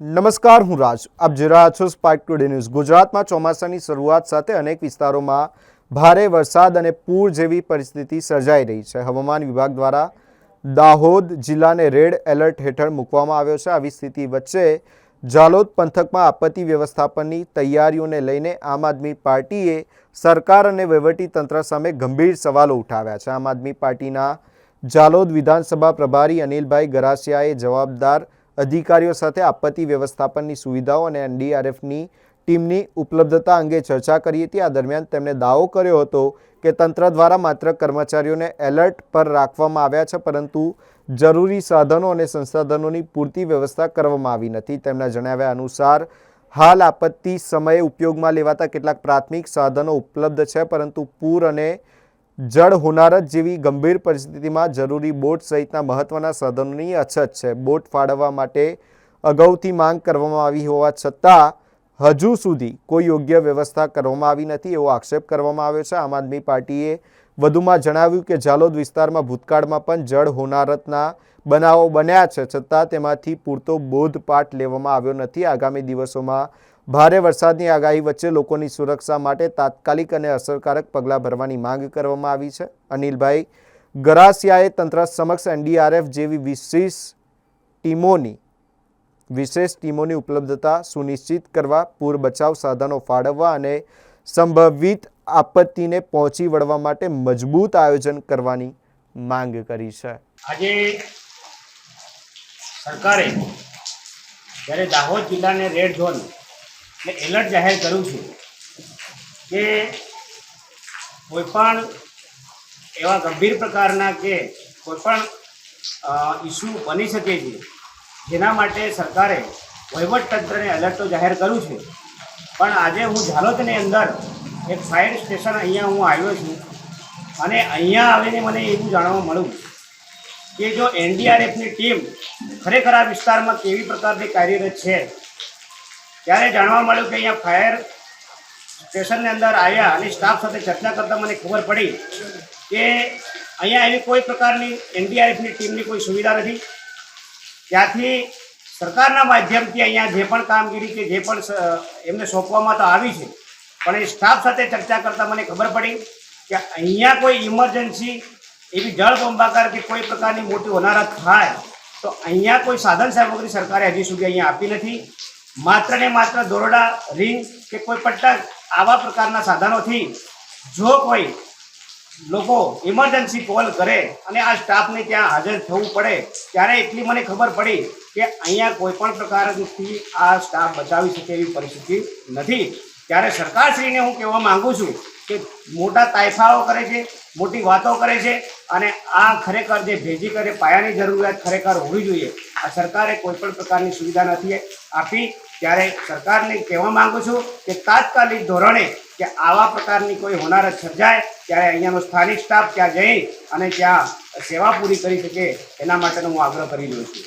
નમસ્કાર, હું રાજ. આપ જોઈ રહ્યા છો સ્પાર્ક ટુડે ન્યૂઝ. ગુજરાતમાં ચોમાસાની શરૂઆત સાથે અનેક વિસ્તારોમાં ભારે વરસાદ અને પૂર જેવી પરિસ્થિતિ સર્જાઈ રહી છે. હવામાન વિભાગ દ્વારા દાહોદ જિલ્લાને રેડ એલર્ટ હેઠળ મૂકવામાં આવ્યો છે. આવી સ્થિતિ વચ્ચે જાલોદ પંથકમાં આપત્તિ વ્યવસ્થાપનની તૈયારીઓને લઈને આમ આદમી પાર્ટીએ સરકાર અને વહીવટીતંત્ર સામે ગંભીર સવાલો ઉઠાવ્યા છે. આમ આદમી પાર્ટીના જાલોદ વિધાનસભા પ્રભારી અનિલભાઈ ગરાસિયાએ જવાબદાર અધિકારીઓ સાથે આપત્તિ વ્યવસ્થાપનની સુવિધાઓ અને એનડીઆરએફની ટીમની ઉપલબ્ધતા અંગે ચર્ચા કરી હતી. આ દરમિયાન તેમણે દાવો કર્યો હતો કે તંત્ર દ્વારા માત્ર કર્મચારીઓને એલર્ટ પર રાખવામાં આવ્યા છે, પરંતુ જરૂરી સાધનો અને સંસાધનોની પૂરતી વ્યવસ્થા કરવામાં આવી નથી. તેમના જણાવ્યા અનુસાર હાલ આપત્તિ સમયે ઉપયોગમાં લેવાતા કેટલાક પ્રાથમિક સાધનો ઉપલબ્ધ છે, પરંતુ પૂર અને જળ હોનારત જેવી ગંભીર પરિસ્થિતિમાં જરૂરી બોટ સહિતના મહત્વના સાધનોની અછત છે. બોટ ફાળવવા માટે અગાઉથી માંગ કરવામાં આવી હોવા છતાં હજુ સુધી કોઈ યોગ્ય વ્યવસ્થા કરવામાં આવી નથી, એવો આક્ષેપ કરવામાં આવ્યો છે. આમ આદમી પાર્ટીએ વધુમાં જણાવ્યું કે જાલોદ વિસ્તારમાં ભૂતકાળમાં પણ જળ હોનારતના બનાવો બન્યા છે, છતાં તેમાંથી પૂરતો બોધપાઠ લેવામાં આવ્યો નથી. આગામી દિવસોમાં ભારે વરસાદની આગાહી વચ્ચે લોકોની સુરક્ષા માટે તાત્કાલિક અને અસરકારક પગલાં ભરવાની માંગ કરવામાં આવી છે. અનિલભાઈ ગરાસિયાએ તંત્ર સમક્ષ એનડીઆરએફ જેવી વિશેષ ટીમોની ઉપલબ્ધતા સુનિશ્ચિત કરવા, પૂર બચાવ સાધનો ફાળવવા અને સંભવિત આપત્તિને પહોંચી વળવા માટે મજબૂત આયોજન કરવાની માંગ કરી છે. આજે સરકારે જ્યારે દાહોદ જિલ્લાને રેડ ઝોન એલર્ટ જાહેર કર્યું છે કે કોઈપણ એવા ગંભીર પ્રકારના કે કોઈપણ ઇસ્યુ બની શકે છે, જેના માટે સરકારે વહીવટતંત્રને એલર્ટ તો જાહેર કર્યું છે. પણ આજે હું ઝાલોદની અંદર એક ફાયર સ્ટેશન અહીંયા હું આવ્યો છું અને અહીંયા આવીને મને એવું જાણવા મળ્યું કે જો એનડીઆરએફની ટીમ ખરેખર આ વિસ્તારમાં કેવી પ્રકારની કાર્યરત છે, ત્યારે જાણવા મળ્યું કે અહીંયા ફાયર સ્ટેશનની અંદર આવ્યા અને સ્ટાફ સાથે ચર્ચા કરતાં મને ખબર પડી કે અહીંયા એવી કોઈ પ્રકારની એનડીઆરએફની ટીમની કોઈ સુવિધા નથી. ત્યાંથી સરકારના માધ્યમથી અહીંયા જે પણ કામગીરી કે જે પણ એમને સોંપવામાં તો આવી છે, પણ એ સ્ટાફ સાથે ચર્ચા કરતાં મને ખબર પડી કે અહીંયા કોઈ ઇમરજન્સી એવી જળબંબાકાર કે કોઈ પ્રકારની મોટી હોનારત થાય તો અહીંયા કોઈ સાધન સામગ્રી સરકારે હજી સુધી અહીંયા આપી નથી. માત્ર ને માત્ર દોરડા, રીંગ કે કોઈ પટ્ટા આવા પ્રકારના સાધનોથી જો કોઈ લોકો ઇમરજન્સી કોલ કરે અને આ સ્ટાફને ત્યાં હાજર થવું પડે, ત્યારે એટલી મને ખબર પડી કે અહીંયા કોઈ પણ પ્રકારથી આ સ્ટાફ બચાવી શકે એવી પરિસ્થિતિ નથી. ત્યારે સરકારશ્રીને હું કહેવા માગું છું કે મોટા તાયફાઓ કરે છે, મોટી વાતો કરે છે, અને આ ખરેખર જે ભેજી કરે પાયાની જરૂરિયાત ખરેખર હોવી જોઈએ. આ સરકારે કોઈ પણ પ્રકારની સુવિધા નથી આપી. ત્યારે સરકારને કહેવા માગું છું કે તાત્કાલિક ધોરણે કે આવા પ્રકારની કોઈ હોનારત સર્જાય ત્યારે અહીંયાનો સ્થાનિક સ્ટાફ ત્યાં જઈ અને ત્યાં સેવા પૂરી કરી શકે એના માટેનો હું આગ્રહ કરી રહ્યો છું.